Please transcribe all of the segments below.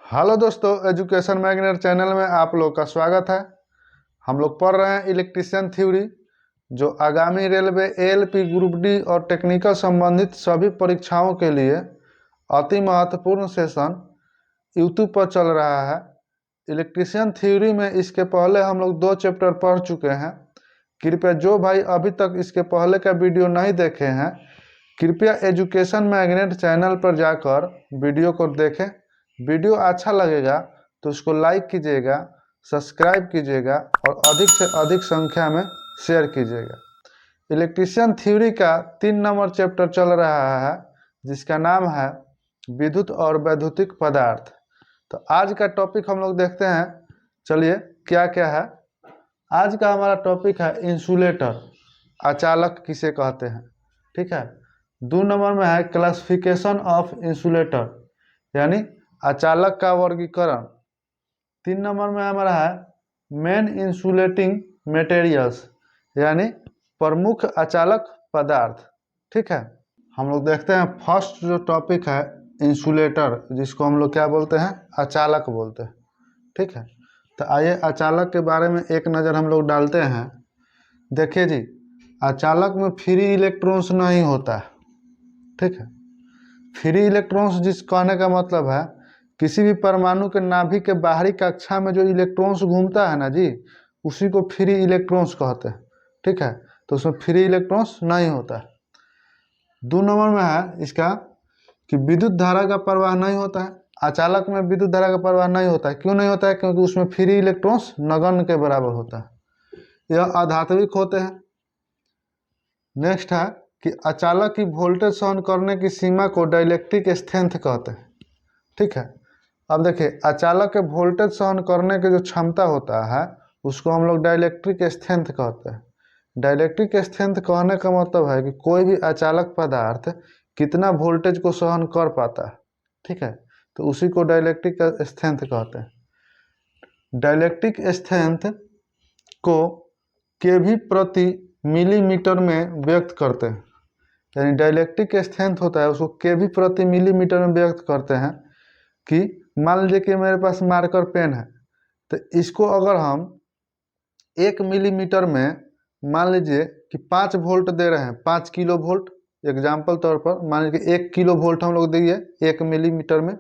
Hello दोस्तों, education magnet channel में आप लोग का स्वागत है। हम लोग पढ़ रहे हैं इलेक्ट्रीशियन थ्योरी, जो आगामी रेलवे एएलपी ग्रुप डी और टेक्निकल संबंधित सभी परीक्षाओं के लिए अति महत्वपूर्ण सेशन यूट्यूब पर चल रहा है। इलेक्ट्रीशियन थ्योरी में इसके पहले हम लोग 2 चैप्टर पढ़ चुके हैं। कृपया जो भाई अभी तक इसके पहले का वीडियो नहीं देखे हैं, कृपया एजुकेशन मैग्नेट चैनल पर जाकर वीडियो को देखें। वीडियो अच्छा लगेगा तो उसको लाइक कीजिएगा, सब्सक्राइब कीजिएगा और अधिक से अधिक संख्या में शेयर कीजिएगा। इलेक्ट्रीशियन थ्योरी का 3 नंबर चैप्टर चल रहा है, जिसका नाम है विद्युत और वैद्युतिक पदार्थ। तो आज का टॉपिक हम लोग देखते हैं। चलिए, क्या क्या है। आज का हमारा टॉपिक है इंसुलेटर, अचालक किसे कहते हैं। ठीक है। 2 नंबर में है क्लासिफिकेशन ऑफ इंसुलेटर, यानी अचालक का वर्गीकरण। 3 नंबर में हमारा है मेन इंसुलेटिंग मटेरियल्स, यानी प्रमुख अचालक पदार्थ। ठीक है। हम लोग देखते हैं फर्स्ट जो टॉपिक है इंसुलेटर, जिसको हम लोग क्या बोलते हैं, अचालक बोलते हैं। ठीक है। तो आइए अचालक के बारे में एक नज़र हम लोग डालते हैं। देखिए जी, अचालक में फ्री इलेक्ट्रॉन्स नहीं होता है। ठीक है। फ्री इलेक्ट्रॉन्स जिस कहने का मतलब है, किसी भी परमाणु के नाभिक के बाहरी कक्षा में जो इलेक्ट्रॉन्स घूमता है ना जी, उसी को फ्री इलेक्ट्रॉन्स कहते हैं। ठीक है। तो उसमें फ्री इलेक्ट्रॉन्स नहीं होता है। 2 नंबर में है इसका कि विद्युत धारा का प्रवाह नहीं होता है। अचालक में विद्युत धारा का प्रवाह नहीं होता है। क्यों नहीं होता है? क्योंकि उसमें फ्री इलेक्ट्रॉन्स नगण्य के बराबर होता है। यह अधात्विक होते हैं। नेक्स्ट है कि अचालक की वोल्टेज सहन करने की सीमा को डाइलेक्ट्रिक स्ट्रेंथ कहते हैं। ठीक है। अब देखिए, अचालक के वोल्टेज सहन करने की जो क्षमता होता है, उसको हम लोग डाइलेक्ट्रिक स्ट्रेंथ कहते हैं। डाइलेक्ट्रिक स्ट्रेंथ कहने का मतलब है कि कोई भी अचालक पदार्थ कितना वोल्टेज को सहन कर पाता है। ठीक है। तो उसी को डाइलेक्ट्रिक स्ट्रेंथ कहते हैं। डाइलेक्ट्रिक स्ट्रेंथ को केवी प्रति मिलीमीटर में व्यक्त करते हैं। यानी डाइलेक्ट्रिक स्ट्रेंथ होता है, उसको केवी प्रति मिलीमीटर में व्यक्त करते हैं। कि मान लीजिए कि मेरे पास मार्कर पेन है, तो इसको अगर हम 1 मिलीमीटर में मान लीजिए कि 5 वोल्ट दे रहे हैं, 5 किलो वोल्ट, एग्जाम्पल तौर पर मान लीजिए कि 1 किलो वोल्ट हम लोग दिए 1 मिलीमीटर में,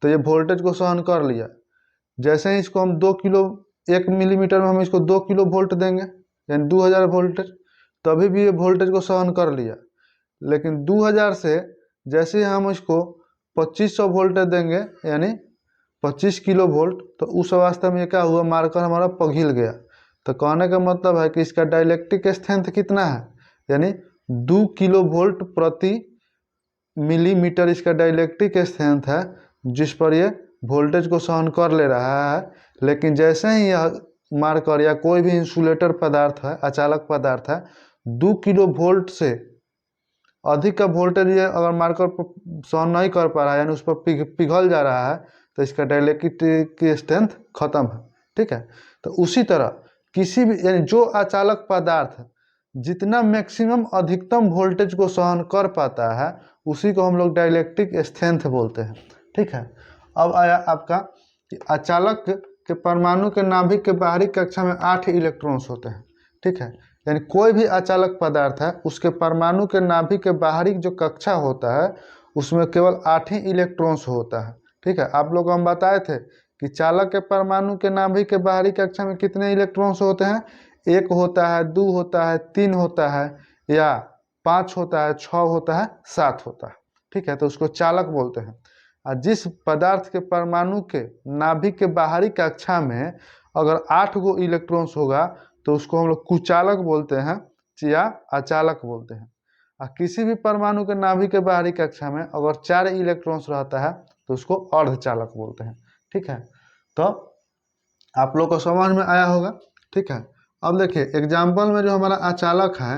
तो ये वोल्टेज को सहन कर लिया। जैसे ही इसको हम 2 किलो 1 मिलीमीटर में हम इसको 2 किलो वोल्ट देंगे, यानी 2000 वोल्टेज, तभी भी ये वोल्टेज को सहन कर लिया। लेकिन 2000 से जैसे ही हम इसको 2500 वोल्टेज देंगे, यानी 25 किलो वोल्ट, तो उस अवस्था में क्या हुआ, मार्कर हमारा पिघल गया। तो कहने का मतलब है कि इसका डाइलेक्ट्रिक स्ट्रेंथ कितना है, यानी 2 किलो वोल्ट प्रति मिलीमीटर इसका डाइलेक्ट्रिक स्ट्रेंथ है, जिस पर ये वोल्टेज को सहन कर ले रहा है। लेकिन जैसे ही यह मार्कर या कोई भी इंसुलेटर पदार्थ है, अचालक पदार्थ है, 2 किलो वोल्ट से अधिक का वोल्टेज ये अगर मार्कर सहन नहीं कर पा रहा है, यानी उस पर पिघल जा रहा है, तो इसका डाइलेक्ट्रिक स्ट्रेंथ खत्म है। ठीक है। तो उसी तरह किसी भी, यानी जो अचालक पदार्थ जितना मैक्सिमम अधिकतम वोल्टेज को सहन कर पाता है, उसी को हम लोग डाइलेक्ट्रिक स्ट्रेंथ बोलते हैं। ठीक है। अब आया आपका कि अचालक के परमाणु के नाभिक के बाहरी कक्षा में 8 इलेक्ट्रॉन्स होते हैं। ठीक है। यानी कोई भी अचालक पदार्थ है, उसके परमाणु के नाभिक के बाहरी जो कक्षा होता है, उसमें केवल 8 ही इलेक्ट्रॉन्स होता है। ठीक है। आप लोग हम बताए थे कि चालक के परमाणु के नाभिक के बाहरी कक्षा में कितने इलेक्ट्रॉन्स होते हैं, 1 होता है, 2 होता है, 3 होता है, या 5 होता है, 6 होता है, 7 होता है। ठीक है। तो उसको चालक बोलते हैं। और जिस पदार्थ के परमाणु के नाभिक के बाहरी कक्षा में अगर 8 गो इलेक्ट्रॉन्स होगा, तो उसको हम लोग कुचालक बोलते हैं या अचालक बोलते हैं। और किसी भी परमाणु के नाभिक के बाहरी कक्षा में अगर 4 इलेक्ट्रॉन्स रहता है, तो उसको अर्धचालक बोलते हैं। ठीक है। तो आप लोग को समझ में आया होगा। ठीक है। अब देखिए एग्जाम्पल में जो हमारा अचालक है,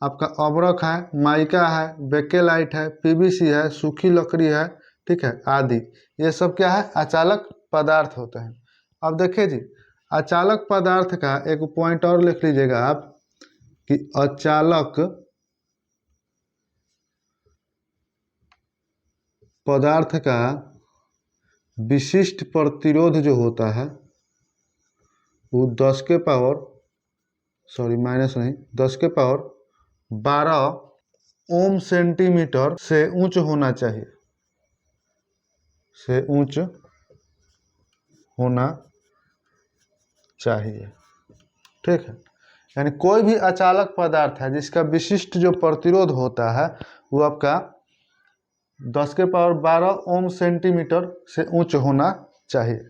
आपका अब्रक है, माइका है, बेकेलाइट है, पीवीसी है, सूखी लकड़ी है, ठीक है, आदि, ये सब क्या है, अचालक पदार्थ होते हैं। अब देखिए जी, अचालक पदार्थ का एक पॉइंट और लिख लीजिएगा आप कि अचालक पदार्थ का विशिष्ट प्रतिरोध जो होता है वो 10 के पावर माइनस नहीं 10 के पावर 12 ओम सेंटीमीटर से ऊंच होना चाहिए, से ऊंच होना चाहिए। ठीक है, यानी कोई भी अचालक पदार्थ है जिसका विशिष्ट जो प्रतिरोध होता है वो आपका 10 के पावर 12 ओम सेंटीमीटर से ऊंच होना चाहिए।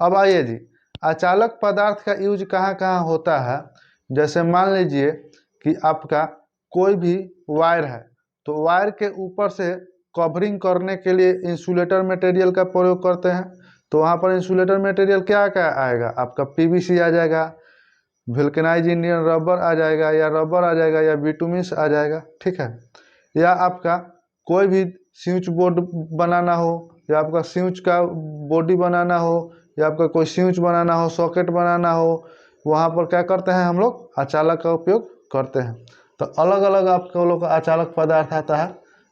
अब आइए जी, अचालक पदार्थ का यूज कहाँ कहाँ होता है। जैसे मान लीजिए कि आपका कोई भी वायर है, तो वायर के ऊपर से कवरिंग करने के लिए इंसुलेटर मटेरियल का प्रयोग करते हैं। तो वहाँ पर इंसुलेटर मटेरियल क्या क्या आएगा, आपका पीवीसी आ जाएगा, वल्केनाइज इंडियन रबर आ जाएगा, या रबर आ जाएगा, या बिटुमिस आ जाएगा। ठीक है, या आपका कोई भी स्विच बोर्ड बनाना हो, या आपका स्विच का बॉडी बनाना हो, या आपका कोई स्विच बनाना हो, सॉकेट बनाना हो, वहाँ पर क्या करते हैं हम लोग, अचालक का उपयोग करते हैं। तो अलग अलग आपका लोग का अचालक पदार्थ आता है।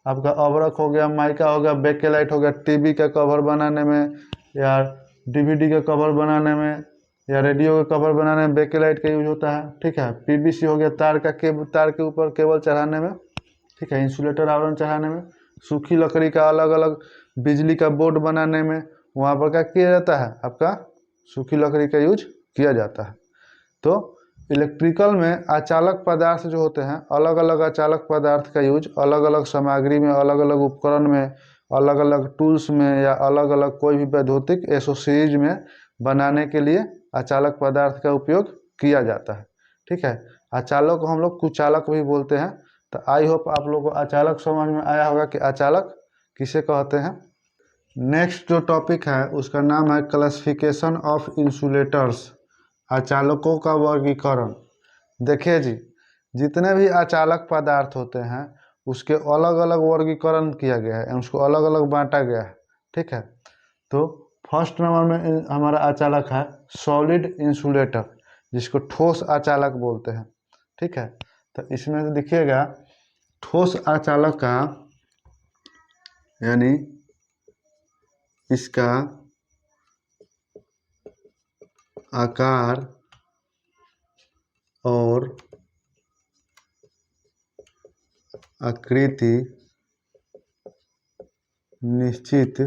आपका अबरक हो गया, माइका हो गया, बेकेलाइट हो गया, टीवी का कवर बनाने में, या डीवीडी का कवर बनाने में, या रेडियो का कवर बनाने में बेकेलाइट का यूज होता है। ठीक है, पीवीसी हो गया, तार के ऊपर केबल चढ़ाने में। ठीक है, इंसुलेटर आवरण चढ़ाने में। सूखी लकड़ी का अलग अलग बिजली का बोर्ड बनाने में, वहाँ पर क्या किया जाता है, आपका सूखी लकड़ी का यूज किया जाता है। तो इलेक्ट्रिकल में अचालक पदार्थ जो होते हैं, अलग अलग अचालक पदार्थ का यूज अलग अलग सामग्री में, अलग अलग उपकरण में, अलग अलग टूल्स में, या अलग अलग कोई भी वैद्युतिक एसोसीरीज में बनाने के लिए अचालक पदार्थ का उपयोग किया जाता है। ठीक है, अचालक को हम लोग कुचालक भी बोलते हैं। तो आई होप आप लोगों को अचालक समझ में आया होगा कि अचालक किसे कहते हैं। नेक्स्ट जो टॉपिक है उसका नाम है क्लासिफिकेशन ऑफ इंसुलेटर्स, अचालकों का वर्गीकरण। देखिए जी, जितने भी अचालक पदार्थ होते हैं उसके अलग अलग वर्गीकरण किया गया है, उसको अलग अलग बांटा गया है। ठीक है, तो फर्स्ट नंबर में हमारा अचालक है सॉलिड इंसुलेटर, जिसको ठोस अचालक बोलते हैं। ठीक है, तो इसमें से देखिएगा ठोस अचालक का यानी इसका आकार और आकृति निश्चित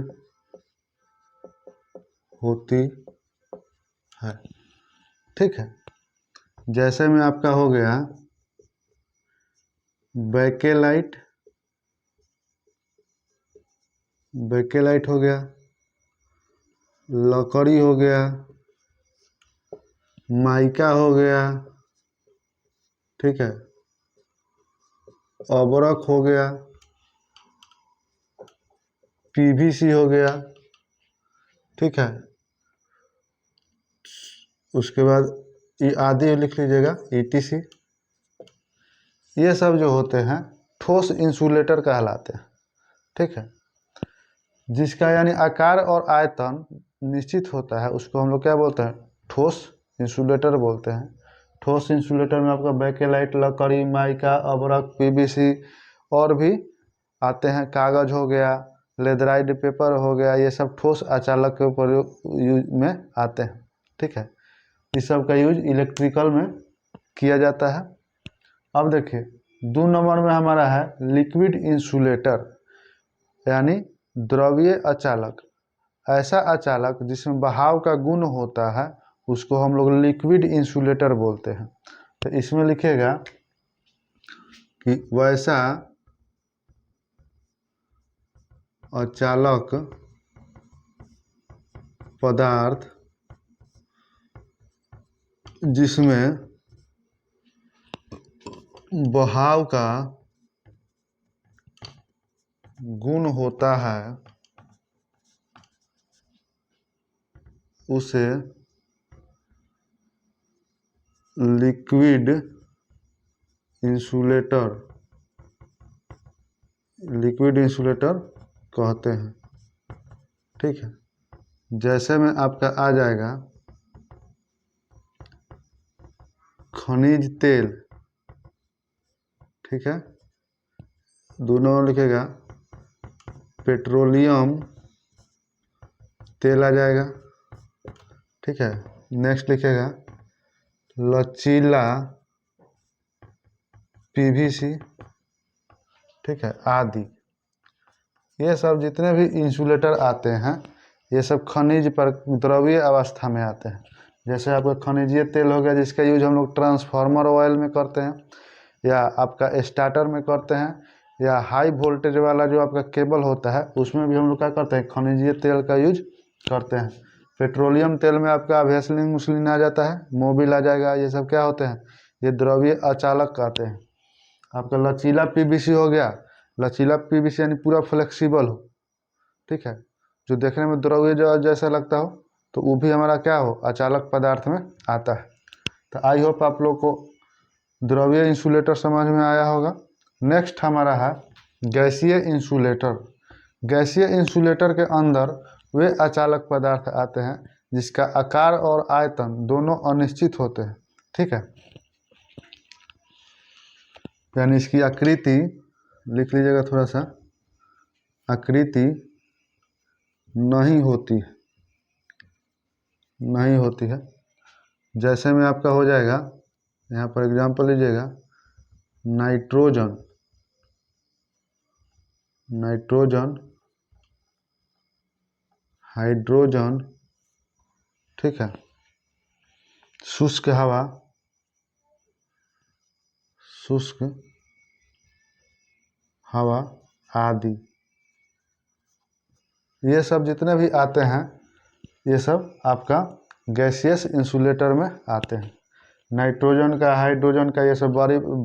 होती है। ठीक है, जैसे में आपका हो गया बेकेलाइट, बेकेलाइट हो गया, लकड़ी हो गया, माइका हो गया, ठीक है, अबरक हो गया, पीवीसी हो गया। ठीक है, उसके बाद ये आदि लिख लीजिएगा, ईटीसी। ये सब जो होते हैं ठोस इंसुलेटर कहलाते हैं। ठीक है, जिसका यानी आकार और आयतन निश्चित होता है उसको हम लोग क्या बोलते हैं, ठोस इंसुलेटर बोलते हैं। ठोस इंसुलेटर में आपका बेकेलाइट, लकड़ी, माइका, अबरक, पीवीसी और भी आते हैं, कागज हो गया, लेदराइड पेपर हो गया, ये सब ठोस अचालक के प्रयोग यूज में आते हैं। ठीक है, इस सब का यूज इलेक्ट्रिकल में किया जाता है। अब देखिए 2 नंबर में हमारा है लिक्विड इंसुलेटर, यानी द्रवीय अचालक। ऐसा अचालक जिसमें बहाव का गुण होता है उसको हम लोग लिक्विड इंसुलेटर बोलते हैं। तो इसमें लिखेगा कि वैसा अचालक पदार्थ जिसमें बहाव का गुण होता है उसे लिक्विड इंसुलेटर, लिक्विड इंसुलेटर कहते हैं। ठीक है, जैसे में आपका आ जाएगा खनिज तेल। ठीक है, दोनों लिखेगा पेट्रोलियम तेल आ जाएगा। ठीक है, नेक्स्ट लिखेगा लचीला पीवीसी। ठीक है, आदि। ये सब जितने भी इंसुलेटर आते हैं ये सब खनिज पर द्रवीय अवस्था में आते हैं। जैसे आपका खनिजीय तेल हो गया जिसका यूज हम लोग ट्रांसफार्मर ऑयल में करते हैं, या आपका स्टार्टर में करते हैं, या हाई वोल्टेज वाला जो आपका केबल होता है उसमें भी हम लोग क्या करते हैं, खनिजीय तेल का यूज करते हैं। पेट्रोलियम तेल में आपका वैसलीन मुसलिन आ जाता है, मोबिल आ जाएगा, ये सब क्या होते हैं, ये द्रवीय अचालक आते हैं। आपका लचीला पीवीसी हो गया, लचीला पीवीसी यानी पूरा फ्लेक्सिबल हो। ठीक है, जो देखने में द्रव्य जो जैसा लगता हो तो वो भी हमारा क्या हो, अचालक पदार्थ में आता है। तो आई होप आप लोग को द्रव्य इंसुलेटर समझ में आया होगा। नेक्स्ट हमारा है गैसीय इंसुलेटर। गैसीय इंसुलेटर के अंदर वे अचालक पदार्थ आते हैं जिसका आकार और आयतन दोनों अनिश्चित होते हैं। ठीक है, यानी इसकी आकृति लिख लीजिएगा थोड़ा सा, आकृति नहीं होती है। जैसे में आपका हो जाएगा, यहाँ पर एग्जांपल लीजिएगा, नाइट्रोजन, हाइड्रोजन। ठीक है, शुष्क हवा आदि। ये सब जितने भी आते हैं ये सब आपका गैसियस इंसुलेटर में आते हैं। नाइट्रोजन का, हाइड्रोजन का, ये सब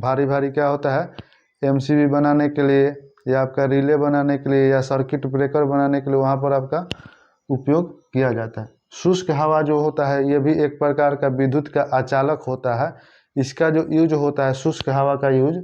भारी भारी क्या होता है, एमसीबी बनाने के लिए या आपका रिले बनाने के लिए या सर्किट ब्रेकर बनाने के लिए वहाँ पर आपका उपयोग किया जाता है। शुष्क हवा जो होता है ये भी एक प्रकार का विद्युत का अचालक होता है। इसका जो यूज होता है, शुष्क हवा का यूज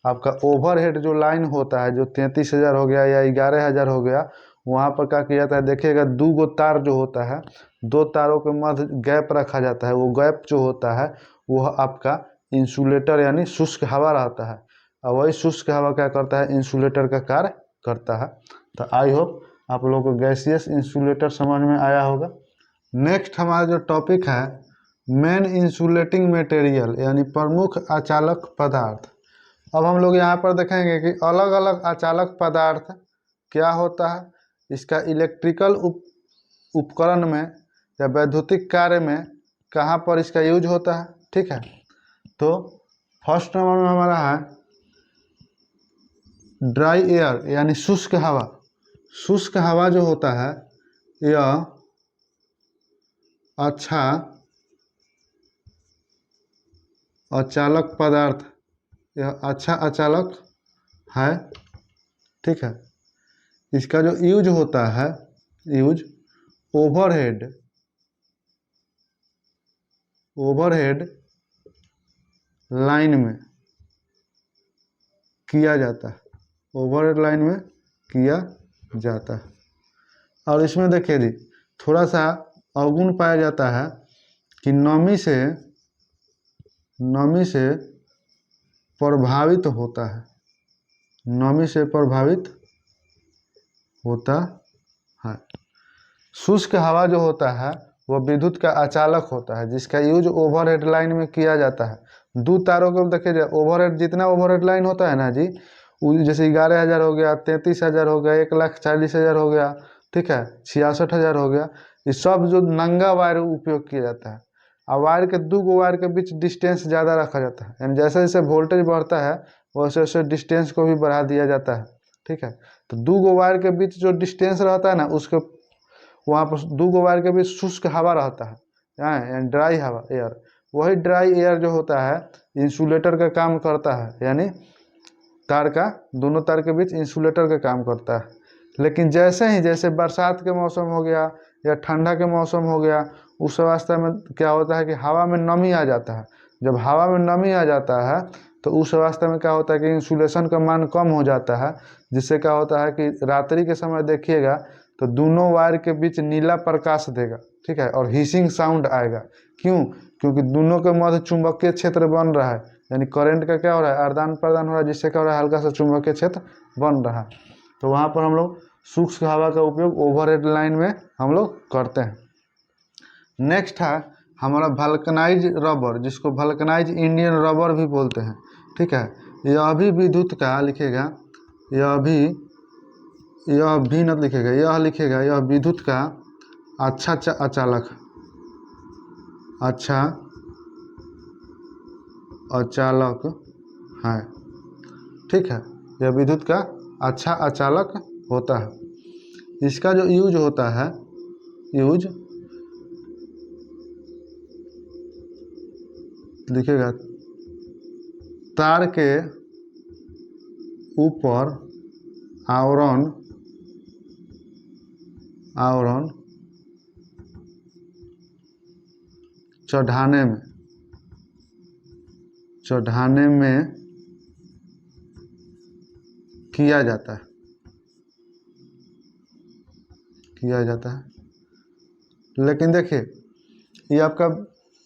आपका ओवरहेड जो लाइन होता है, जो 33,000 हो गया या 11,000 हो गया, वहाँ पर क्या किया जाता है, देखिएगा 2 गो तार जो होता है, 2 तारों के मध्य गैप रखा जाता है। वो गैप जो होता है वह आपका इंसुलेटर यानी शुष्क हवा रहता है, और वही शुष्क हवा क्या करता है, इंसुलेटर का कार्य करता है। तो आई होप आप लोगों को गैसियस इंसुलेटर समझ में आया होगा। नेक्स्ट हमारा जो टॉपिक है मेन इंसुलेटिंग मटेरियल यानी प्रमुख अचालक पदार्थ। अब हम लोग यहाँ पर देखेंगे कि अलग अलग अचालक पदार्थ क्या होता है, इसका इलेक्ट्रिकल उपकरण में या वैद्युतिक कार्य में कहाँ पर इसका यूज होता है। ठीक है, तो फर्स्ट नंबर में हमारा है ड्राई एयर यानी शुष्क हवा। शुष्क हवा जो होता है यह अच्छा अचालक पदार्थ, यह अच्छा अचालक है। ठीक है, इसका जो यूज होता है, यूज ओवरहेड लाइन में किया जाता है, ओवरहेड लाइन में किया जाता है। और इसमें देखिए जी थोड़ा सा अवगुण पाया जाता है कि नमी से प्रभावित होता है, नमी से प्रभावित होता है। शुष्क हवा जो होता है वह विद्युत का अचालक होता है जिसका यूज ओवरहेड लाइन में किया जाता है। 2 तारों को देखिए जाए, ओवरहेड जितना ओवरहेड लाइन होता है ना जी, जैसे 11,000 हो गया, 33,000 हो गया, 1,40,000 हो गया, ठीक है, 66,000 हो गया, ये सब जो नंगा वायर उपयोग किया जाता है। और वायर के 2 गो वायर के बीच डिस्टेंस ज़्यादा रखा जाता है, यानी जैसे जैसे वोल्टेज बढ़ता है वैसे वैसे डिस्टेंस को भी बढ़ा दिया जाता है। ठीक है, तो 2 गो वायर के बीच जो डिस्टेंस रहता है ना, उसके वहाँ पर 2 गो वायर के बीच शुष्क हवा रहता है, यानी ड्राई हवा एयर। वही ड्राई एयर जो होता है इंसुलेटर का काम करता है, यानी तार का, दोनों तार के बीच इंसुलेटर का काम करता है। लेकिन जैसे बरसात के मौसम हो गया या ठंडा के मौसम हो गया, उस अवस्था में क्या होता है कि हवा में नमी आ जाता है। जब हवा में नमी आ जाता है तो उस अवस्था में क्या होता है कि इंसुलेशन का मान कम हो जाता है, जिससे क्या होता है कि रात्रि के समय देखिएगा तो दोनों वायर के बीच नीला प्रकाश देगा। ठीक है, और हिसिंग साउंड आएगा। क्यों? क्योंकि दोनों के मध्य चुंबकीय क्षेत्र बन रहा है, यानी करंट का क्या हो रहा है, आदान प्रदान हो रहा है, जिससे क्या हो रहा है, हल्का सा चुंबकीय क्षेत्र बन रहा है। तो वहाँ पर हम लोग शुष्क हवा का उपयोग ओवरहेड लाइन में हम लोग करते हैं। नेक्स्ट है हमारा वल्कनाइज रबर, जिसको वल्कनाइज इंडियन रबर भी बोलते हैं। ठीक है, यह भी विद्युत का लिखेगा, यह भी न लिखेगा, यह लिखेगा, यह विद्युत का अच्छा अचालक है। ठीक है, यह विद्युत का अच्छा अचालक होता है। इसका जो यूज होता है, यूज लिखेगा, तार के ऊपर आवरण चढ़ाने में किया जाता है। लेकिन देखिए, ये आपका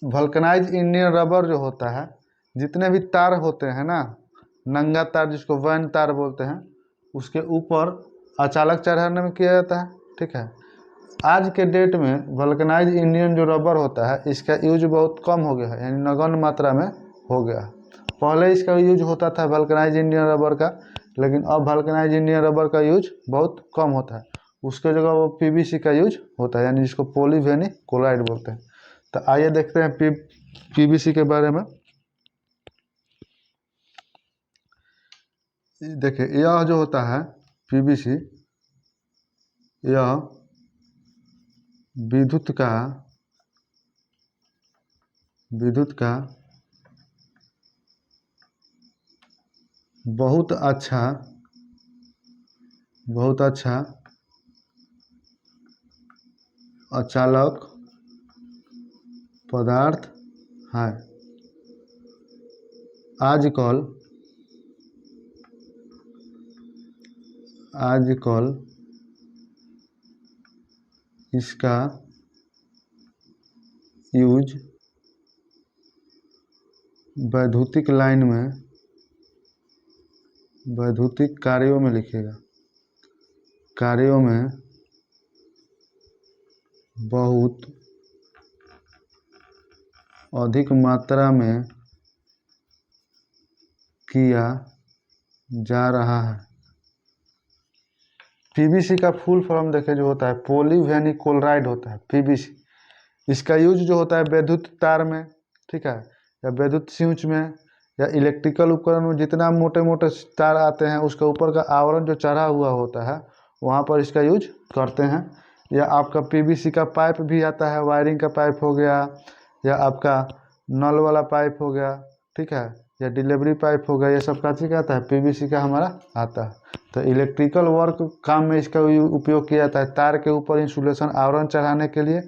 वल्कनाइज इंडियन रबर जो होता है, जितने भी तार होते हैं ना, नंगा तार जिसको वैन तार बोलते हैं, उसके ऊपर अचालक चढ़ाने में किया जाता है। ठीक है, आज के डेट में वल्कनाइज इंडियन जो रबर होता है, इसका यूज बहुत कम हो गया है, यानी नगण्य मात्रा में हो गया है। पहले इसका यूज होता था वल्कनाइज इंडियन रबर का, लेकिन अब वल्कनाइज इंडियन रबर का यूज बहुत कम होता है। उसके जगह वो पीवीसी का यूज होता है, यानी जिसको पॉलीविनाइल क्लोराइड बोलते हैं। तो आइए देखते हैं पीवीसी के बारे में। देखिए, यह जो होता है पीवीसी, यह विद्युत का बहुत अच्छा अचालक पदार्थ है। आजकल इसका यूज वैद्युतिक लाइन में, वैद्युतिक कार्यों में लिखेगा, कार्यों में बहुत अधिक मात्रा में किया जा रहा है। पीवीसी का फुल फॉर्म देखें जो होता है पॉलीविनाइल क्लोराइड होता है पीवीसी। इसका यूज जो होता है विद्युत तार में, ठीक है, या विद्युत स्विच में, या इलेक्ट्रिकल उपकरण में जितना मोटे मोटे तार आते हैं उसके ऊपर का आवरण जो चढ़ा हुआ होता है, वहाँ पर इसका यूज करते हैं। या आपका पीवीसी का पाइप भी आता है, वायरिंग का पाइप हो गया, या आपका नल वाला पाइप हो गया, ठीक है, या डिलीवरी पाइप हो गया, ये सब का चीज़ आता है पीवीसी का हमारा आता है। तो इलेक्ट्रिकल वर्क काम में इसका उपयोग किया जाता है, तार के ऊपर इंसुलेशन आवरण चढ़ाने के लिए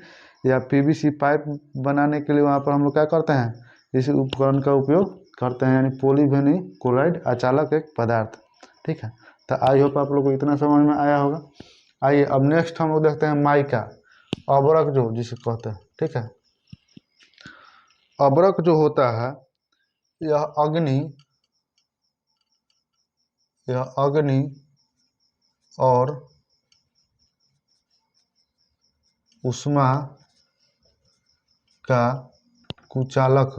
या पीवीसी पाइप बनाने के लिए वहाँ पर हम लोग क्या करते हैं, इस उपकरण का उपयोग करते हैं, यानी पॉलीविनाइल क्लोराइड अचालक एक पदार्थ। ठीक है, तो आई होप आप लोग को इतना समझ में आया होगा। आइए अब नेक्स्ट हम लोग देखते हैं माइका, अबरक जो जिसे कहते हैं। ठीक है, अबरक जो होता है यह अग्नि और उष्मा का कुचालक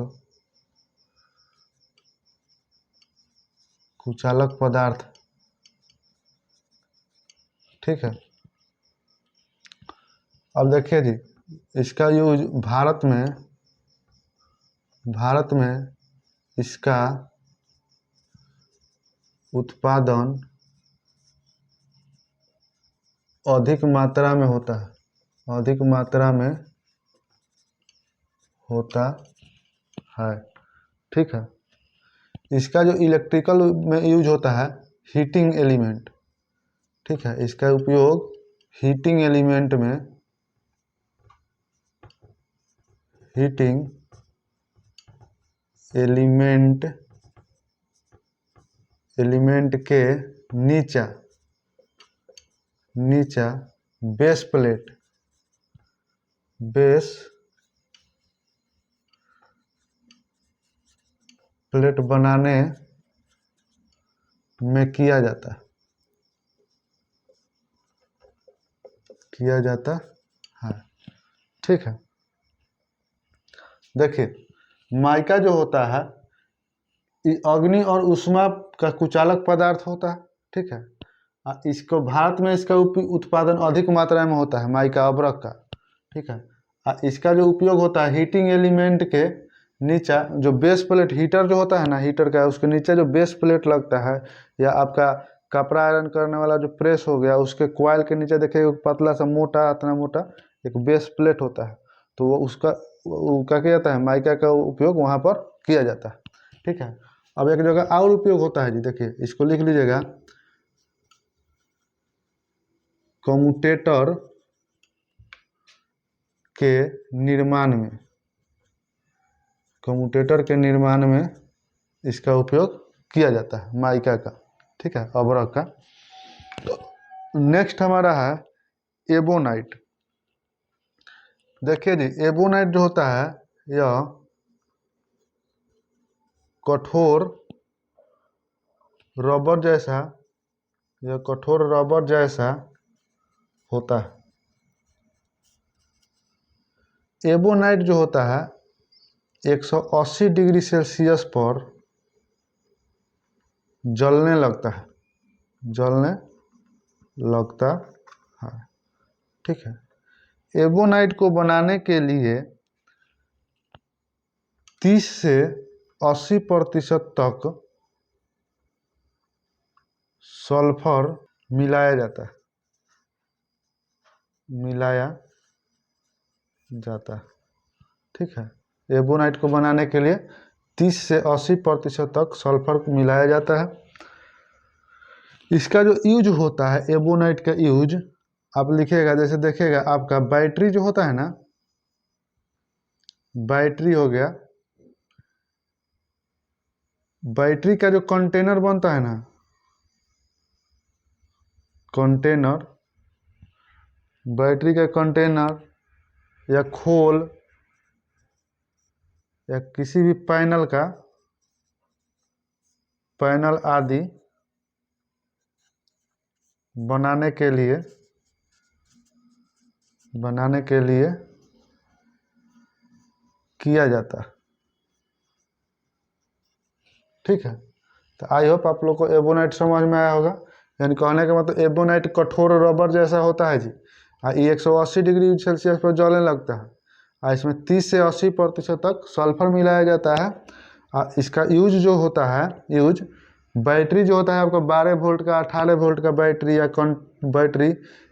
पदार्थ। ठीक है, अब देखिए जी, इसका यूज भारत में इसका उत्पादन अधिक मात्रा में होता है। ठीक है, इसका जो इलेक्ट्रिकल में यूज होता है हीटिंग एलिमेंट। ठीक है, इसका उपयोग हीटिंग एलिमेंट के नीचा बेस प्लेट बनाने में किया जाता है। किया जाता है। ठीक है, देखिए माइका जो होता है अग्नि और ऊष्मा का कुचालक पदार्थ होता है। ठीक है, इसको भारत में इसका उत्पादन अधिक मात्रा में होता है माइका अभ्रक का। ठीक है, इसका जो उपयोग होता है हीटिंग एलिमेंट के नीचे जो बेस प्लेट हीटर जो होता है ना, हीटर का उसके नीचे जो बेस प्लेट लगता है, या आपका कपड़ा आयरन करने वाला जो प्रेस हो गया उसके कॉइल के नीचे देखिए पतला सा मोटा इतना मोटा एक बेस प्लेट होता है, तो वो उसका क्या किया जाता है माइका का उपयोग वहाँ पर किया जाता है। ठीक है, अब एक जगह और उपयोग होता है जी, देखिए इसको लिख लीजिएगा, कम्यूटेटर के निर्माण में, कम्यूटेटर के निर्माण में इसका उपयोग किया जाता है माइका का। ठीक है, अभ्रक का। तो नेक्स्ट हमारा है एबोनाइट। देखिए जी एबोनाइट जो होता है यह कठोर रबर जैसा, यह कठोर रबर जैसा होता है। एबोनाइट जो होता है 180 डिग्री सेल्सियस पर जलने लगता है, जलने लगता है। ठीक है, एबोनाइट को बनाने के लिए 30 से 80% तक सल्फर मिलाया जाता है, मिलाया जाता है। ठीक है, एबोनाइट को बनाने के लिए 30 से 80% तक सल्फर मिलाया जाता है। इसका जो यूज होता है एबोनाइट का यूज आप लिखिएगा, जैसे देखिएगा आपका बैटरी जो होता है ना, बैटरी हो गया, बैटरी का जो कंटेनर बनता है ना, कंटेनर, बैटरी का कंटेनर या खोल या किसी भी पैनल का पैनल आदि बनाने के लिए किया जाता है। ठीक है, तो आई होप आप लोग को एबोनाइट समझ में आया होगा। यानी कहने का मतलब एबोनाइट कठोर रबर जैसा होता है जी, ये 180 डिग्री सेल्सियस पर जलने लगता है, और इसमें 30 से 80% तक सल्फर मिलाया जाता है। और इसका यूज जो होता है, यूज बैटरी जो होता है आपका 12 वोल्ट का 18 वोल्ट का बैटरी या बैटरी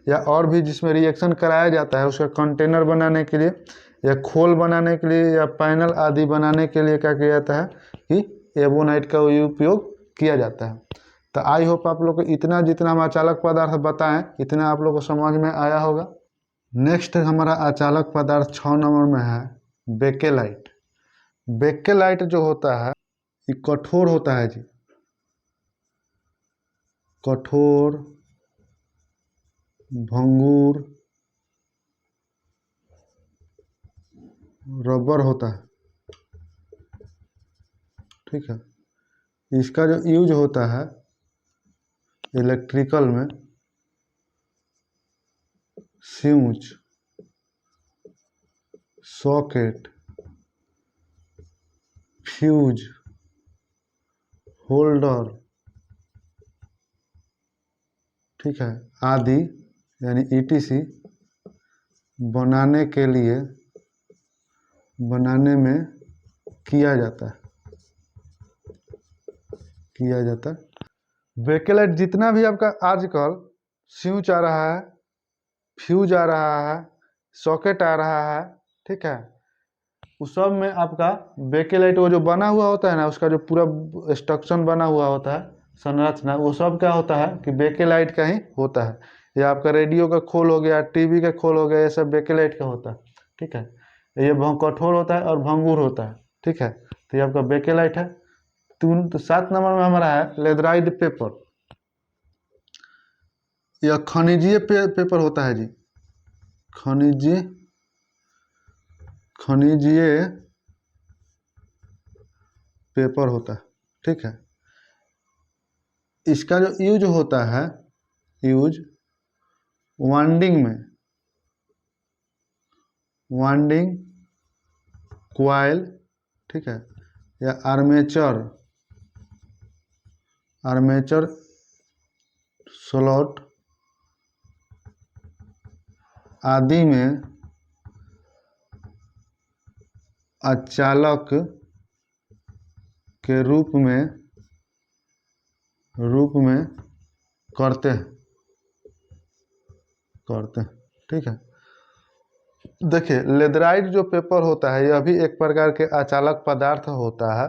या और भी जिसमें रिएक्शन कराया जाता है उसका कंटेनर बनाने के लिए या खोल बनाने के लिए या पैनल आदि बनाने के लिए क्या किया जाता है कि एबोनाइट का उपयोग किया जाता है। तो आई होप आप लोग को इतना जितना हम अचालक पदार्थ बताएं इतना आप लोग को समझ में आया होगा। नेक्स्ट हमारा अचालक पदार्थ 6 नंबर में है बेकेलाइट। बेकेलाइट जो होता है ये कठोर होता है जी, कठोर भंगुर रबर होता है। ठीक है, इसका जो यूज होता है इलेक्ट्रिकल में स्विच, सॉकेट, फ्यूज, होल्डर, ठीक है, आदि यानी ईटीसी बनाने के लिए बनाने में किया जाता है, किया जाता है। बेकेलाइट जितना भी आपका आजकल स्विच आ रहा है, फ्यूज आ रहा है, सॉकेट आ रहा है, ठीक है, उस सब में आपका बेकेलाइट वो जो बना हुआ होता है ना, उसका जो पूरा स्ट्रक्चर बना हुआ होता है, संरचना, वो सब क्या होता है कि बेकेलाइट का ही होता है। या आपका रेडियो का खोल हो गया, टीवी का खोल हो गया, ये सब बेकेलाइट का होता है। ठीक है, ये कठोर होता है और भंगुर होता है। ठीक है, तो ये आपका बेकेलाइट है। तो 7 नंबर में हमारा है लेदराइड पेपर। यह खनिजीय पेपर होता है जी, खनिजीय पेपर होता है। ठीक है, इसका जो यूज होता है, यूज वाइंडिंग में, वाइंडिंग क्वाइल, ठीक है, या आर्मेचर स्लॉट आदि में अचालक के रूप में करते हैं, ठीक है। देखिए लेदराइट जो पेपर होता है यह भी एक प्रकार के अचालक पदार्थ होता है।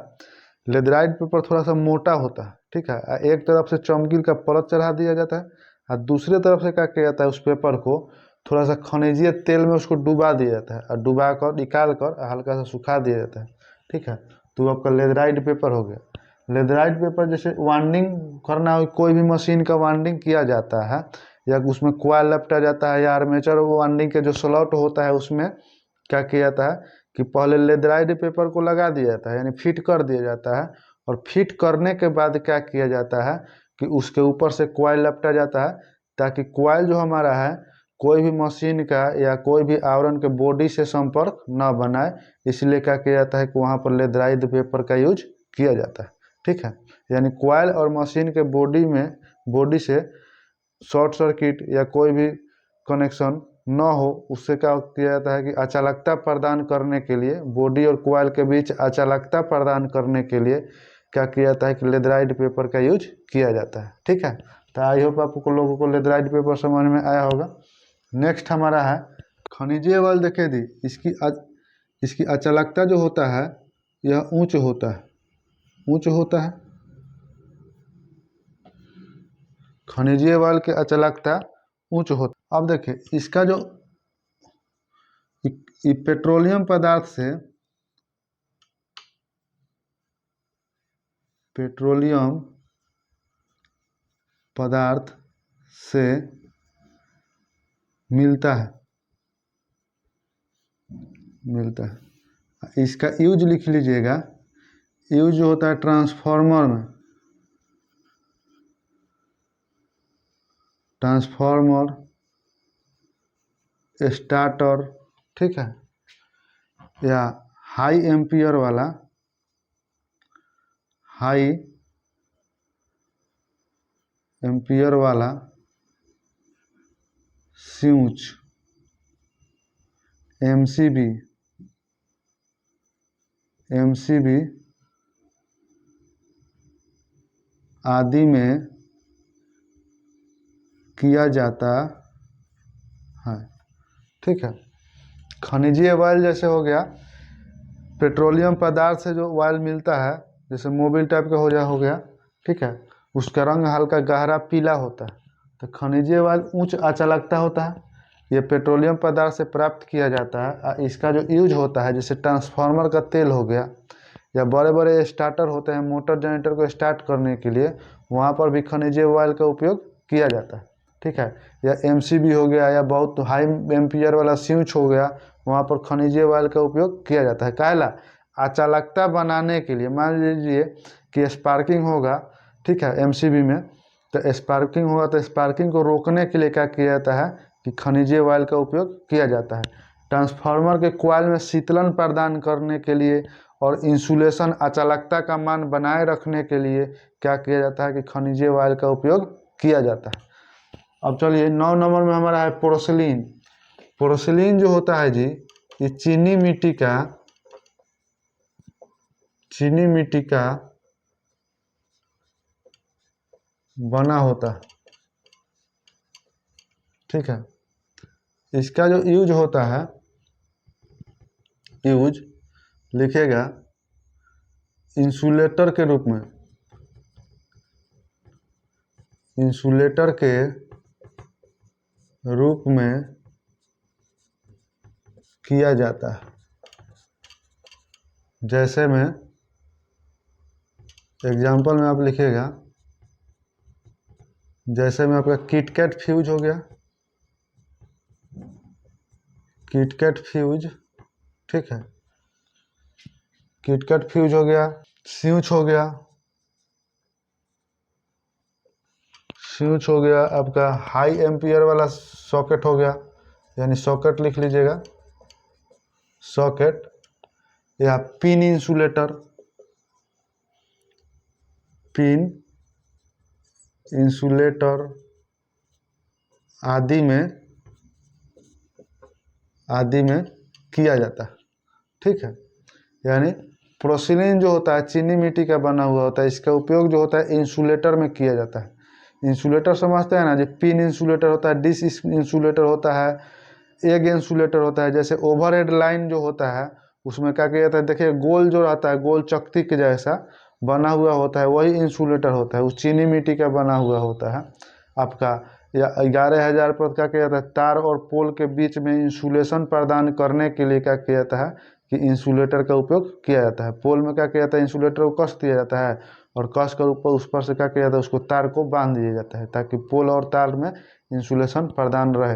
लेदराइट पेपर थोड़ा सा मोटा होता है, ठीक है। एक तरफ से चमकील का परत चढ़ा दिया जाता है और दूसरे तरफ से क्या किया जाता है, उस पेपर को थोड़ा सा खनिजीय तेल में उसको डुबा दिया जाता है और डुबा कर निकाल कर हल्का सा सुखा दिया जाता है, ठीक है। तो आपका लेदराइट पेपर हो गया। लेदराइट पेपर जैसे वाइंडिंग करना हो, कोई भी मशीन का वाइंडिंग किया जाता है या उसमें कॉइल लपटा जाता है या आर्मेचर वाइंडिंग के जो स्लॉट होता है उसमें क्या किया जाता है कि पहले लेदराइट पेपर को लगा दिया जाता है, यानी फिट कर दिया जाता है। और फिट करने के बाद क्या किया जाता है कि उसके ऊपर से कॉइल लपटा जाता है, ताकि कॉइल जो हमारा है कोई भी मशीन का या कोई भी आवरण के बॉडी से संपर्क न बनाए, इसलिए क्या किया जाता है कि वहाँ पर लेदराइट पेपर का यूज किया जाता है, ठीक है। यानी कॉइल और मशीन के बॉडी से शॉर्ट सर्किट या कोई भी कनेक्शन न हो, उससे क्या किया जाता है कि अचालकता प्रदान करने के लिए, बॉडी और कॉइल के बीच अचालकता प्रदान करने के लिए क्या किया जाता है कि लेदराइट पेपर का यूज किया जाता है, ठीक है। तो आई होप आपको लोगों को लेदराइट पेपर समझ में आया होगा। नेक्स्ट हमारा है खनिजीय बल। देखे दी इसकी अचालकता जो होता है यह उच्च होता है। खनिजीय बल की अचालकता उच्च होता। अब देखिए इसका जो पेट्रोलियम पदार्थ से मिलता है। इसका यूज लिख लीजिएगा। यूज होता है ट्रांसफार्मर में, स्टार्टर, ठीक है, या हाई एम्पियर वाला स्विच एमसीबी आदि में किया जाता है, ठीक है। खनिजीय ऑयल जैसे हो गया, पेट्रोलियम पदार्थ से जो ऑयल मिलता है, जैसे मोबिल टाइप का हो गया, ठीक है, उसका रंग हल्का गहरा पीला होता है। तो खनिजीय ऑयल उच्च अचालकता होता है, ये पेट्रोलियम पदार्थ से प्राप्त किया जाता है। इसका जो यूज होता है, जैसे ट्रांसफार्मर का तेल हो गया या बड़े बड़े स्टार्टर होते हैं मोटर जनरेटर को स्टार्ट करने के लिए, वहाँ पर भी खनिजीय ऑयल का उपयोग किया जाता है, ठीक है। या एमसीबी हो गया या बहुत हाई एम्पियर वाला स्विच हो गया, वहाँ पर खनिजीय ऑयल का उपयोग किया जाता है। काहेला? अचालकता बनाने के लिए। मान लीजिए कि स्पार्किंग होगा, ठीक है, एमसीबी में, तो स्पार्किंग होगा तो स्पार्किंग को रोकने के लिए क्या किया जाता है कि खनिजीय ऑयल का उपयोग किया जाता है। ट्रांसफार्मर के कॉइल में शीतलन प्रदान करने के लिए और इंसुलेशन अचालकता का मान बनाए रखने के लिए क्या किया जाता है कि खनिजीय ऑयल का उपयोग किया जाता है। अब चलिए 9 नंबर में हमारा है पोर्सिलीन। पोर्सिलीन जो होता है जी, ये चीनी मिट्टी का बना होता है, ठीक है। इसका जो यूज होता है, यूज लिखेगा इंसुलेटर के रूप में किया जाता है। जैसे में एग्जाम्पल में आप लिखेगा, जैसे में आपका किटकैट फ्यूज हो गया, किटकैट फ्यूज, ठीक है, किटकैट फ्यूज हो गया, स्विच हो गया, आपका हाई एम्पियर वाला सॉकेट हो गया, यानी सॉकेट लिख लीजिएगा, सॉकेट या पिन इंसुलेटर, पिन इंसुलेटर आदि में किया जाता है। ठीक है, यानी पोर्सिलीन जो होता है चीनी मिट्टी का बना हुआ होता है, इसका उपयोग जो होता है इंसुलेटर में किया जाता है। इंसुलेटर समझते हैं ना, जो पिन इंसुलेटर होता है, डिश इंसुलेटर होता है, एग इंसुलेटर होता है। जैसे ओवरहेड लाइन जो होता है उसमें क्या किया जाता है, देखिए गोल जो रहता है, गोल चक्ति के जैसा बना हुआ होता है, वही इंसुलेटर होता है। उस चीनी मिट्टी का बना हुआ होता है आपका। या 11,000 पर क्या किया जाता है, तार और पोल के बीच में इंसुलेशन प्रदान करने के लिए क्या किया जाता है कि इंसुलेटर का उपयोग किया जाता है। पोल में क्या किया जाता है, इंसुलेटर को कस दिया जाता है और कस कर ऊपर उस पर से क्या किया जाता है, उसको तार को बांध दिया जाता है ताकि पोल और तार में इंसुलेशन प्रदान रहे।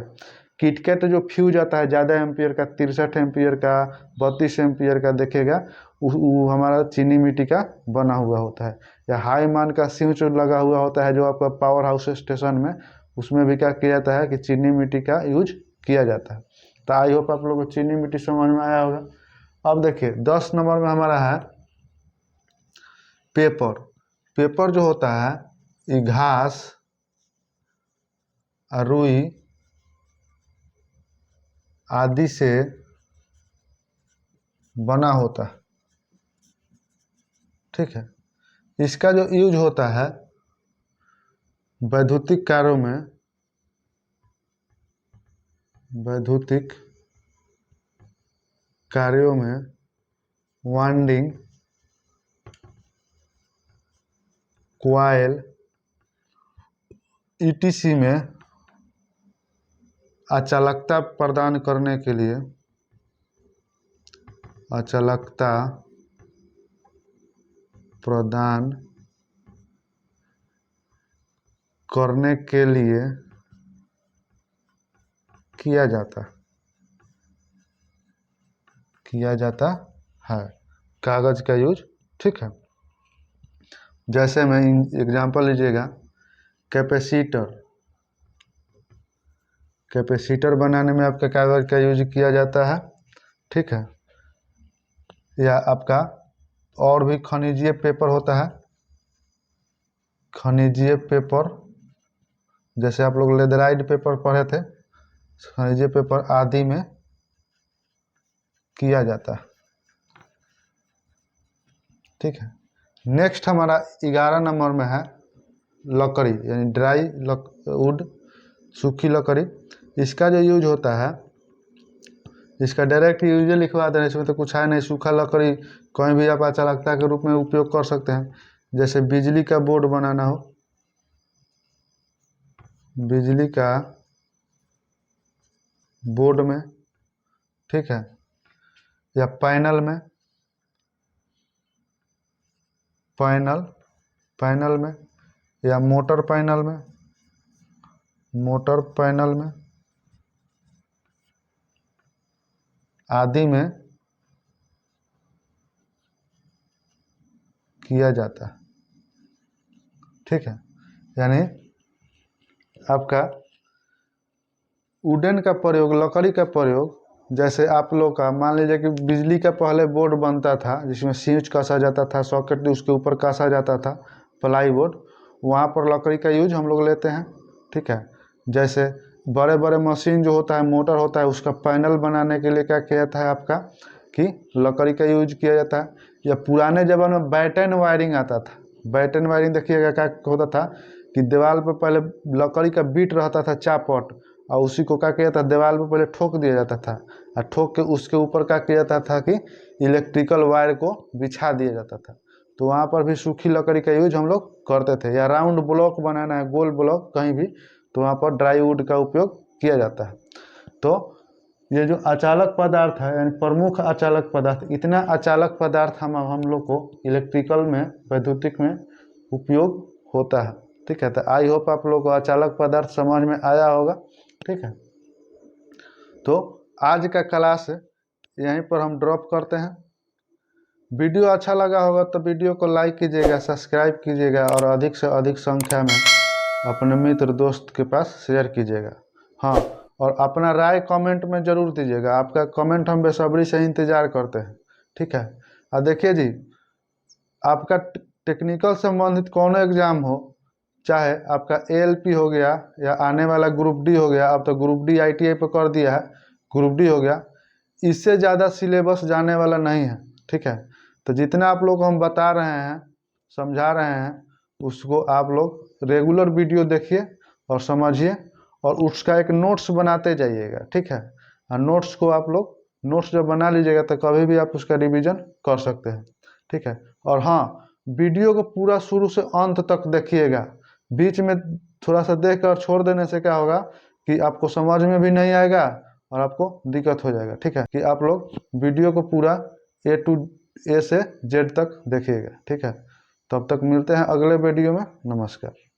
किटकैट जो फ्यूज आता है ज़्यादा एम्पियर का, 63 एम्पियर का, 32 एम्पियर का देखेगा, वो हमारा चीनी मिट्टी का बना हुआ होता है। या हाई मान का स्विच लगा हुआ होता है जो आपका पावर हाउस स्टेशन में, उसमें भी क्या किया जाता है कि चीनी मिट्टी का यूज किया जाता है। तो आई होप आप लोगों को चीनी मिट्टी समझ में आया होगा। अब देखिए 10 नंबर में हमारा है पेपर। पेपर जो होता है ये घास, रुई आदि से बना होता है। ठीक है, इसका जो यूज होता है वैद्युतिक कार्यों में, वैद्युतिक कार्यों में वाइंडिंग, कॉइल ईटीसी में अचालकता प्रदान करने के लिए, अचालकता प्रदान करने के लिए किया जाता है कागज का यूज। ठीक है, जैसे मैं एग्जांपल लीजिएगा, कैपेसिटर। कैपेसिटर बनाने में आपका कागज का यूज किया जाता है। ठीक है, या आपका और भी खनिजीय पेपर होता है, खनिजीय पेपर, जैसे आप लोग लेदराइट पेपर पढ़े थे, खनिजीय पेपर आदि में किया जाता है। ठीक है, नेक्स्ट हमारा 11 नंबर में है लकड़ी, यानी ड्राई वुड, सूखी लकड़ी। इसका जो यूज होता है, इसका डायरेक्ट यूज लिखवा देना, इसमें तो कुछ है नहीं। सूखा लकड़ी कहीं भी आप अचालकता के रूप में उपयोग कर सकते हैं। जैसे बिजली का बोर्ड बनाना हो, बिजली का बोर्ड में, ठीक है, या पैनल में, पैनल में, या मोटर पैनल में, मोटर पैनल में आदि में किया जाता है। ठीक है, यानी आपका वुडन का प्रयोग, लकड़ी का प्रयोग, जैसे आप लोग का मान लीजिए कि बिजली का पहले बोर्ड बनता था जिसमें स्विच कसा जाता था, सॉकेट उसके ऊपर कसा जाता था, प्लाई बोर्ड, वहाँ पर लकड़ी का यूज हम लोग लेते हैं। ठीक है, जैसे बड़े बड़े मशीन जो होता है, मोटर होता है, उसका पैनल बनाने के लिए क्या किया जाता है आपका कि लकड़ी का यूज किया जाता है। या पुराने ज़माने में बैटन वायरिंग आता था। बैटन वायरिंग देखिएगा क्या होता था कि दीवार पर पहले लकड़ी का बीट रहता था, चापट, और उसी को क्या किया जाता था, दीवार पर पहले ठोक दिया जाता था, और ठोक के उसके ऊपर क्या किया जाता था कि इलेक्ट्रिकल वायर को बिछा दिया जाता था। तो वहाँ पर भी सूखी लकड़ी का यूज हम लोग करते थे। या राउंड ब्लॉक बनाना है, गोल ब्लॉक कहीं भी, तो वहाँ पर ड्राई वुड का उपयोग किया जाता है। तो ये जो अचालक पदार्थ है, यानी प्रमुख अचालक पदार्थ, इतना अचालक पदार्थ हम लोग को इलेक्ट्रिकल में, वैद्युतिक में उपयोग होता है। ठीक है, तो आई होप आप लोग को अचालक पदार्थ समझ में आया होगा। ठीक है, तो आज का क्लास यहीं पर हम ड्रॉप करते हैं। वीडियो अच्छा लगा होगा तो वीडियो को लाइक कीजिएगा, सब्सक्राइब कीजिएगा, और अधिक से अधिक संख्या में अपने मित्र दोस्त के पास शेयर कीजिएगा। हाँ, और अपना राय कमेंट में ज़रूर दीजिएगा। आपका कमेंट हम बेसब्री से इंतज़ार करते हैं। ठीक है। और देखिए जी, आपका टेक्निकल संबंधित कौन एग्ज़ाम हो, चाहे आपका ALP हो गया या आने वाला ग्रुप डी हो गया, अब तो ग्रुप डी ITI पे कर दिया है, ग्रुप डी हो गया, इससे ज़्यादा सिलेबस जाने वाला नहीं है। ठीक है। तो जितना आप लोग हम बता रहे हैं, समझा रहे हैं, उसको आप लोग रेगुलर वीडियो देखिए और समझिए, और उसका एक नोट्स बनाते जाइएगा। ठीक है। और नोट्स को आप लोग नोट्स जब बना लीजिएगा तो कभी भी आप उसका रिवीजन कर सकते हैं। ठीक है। और हाँ, वीडियो को पूरा शुरू से अंत तक देखिएगा। बीच में थोड़ा सा देख कर छोड़ देने से क्या होगा कि आपको समझ में भी नहीं आएगा और आपको दिक्कत हो जाएगा। ठीक है। कि आप लोग वीडियो को पूरा A से Z तक देखिएगा। ठीक है। तब तक मिलते हैं अगले वीडियो में। नमस्कार।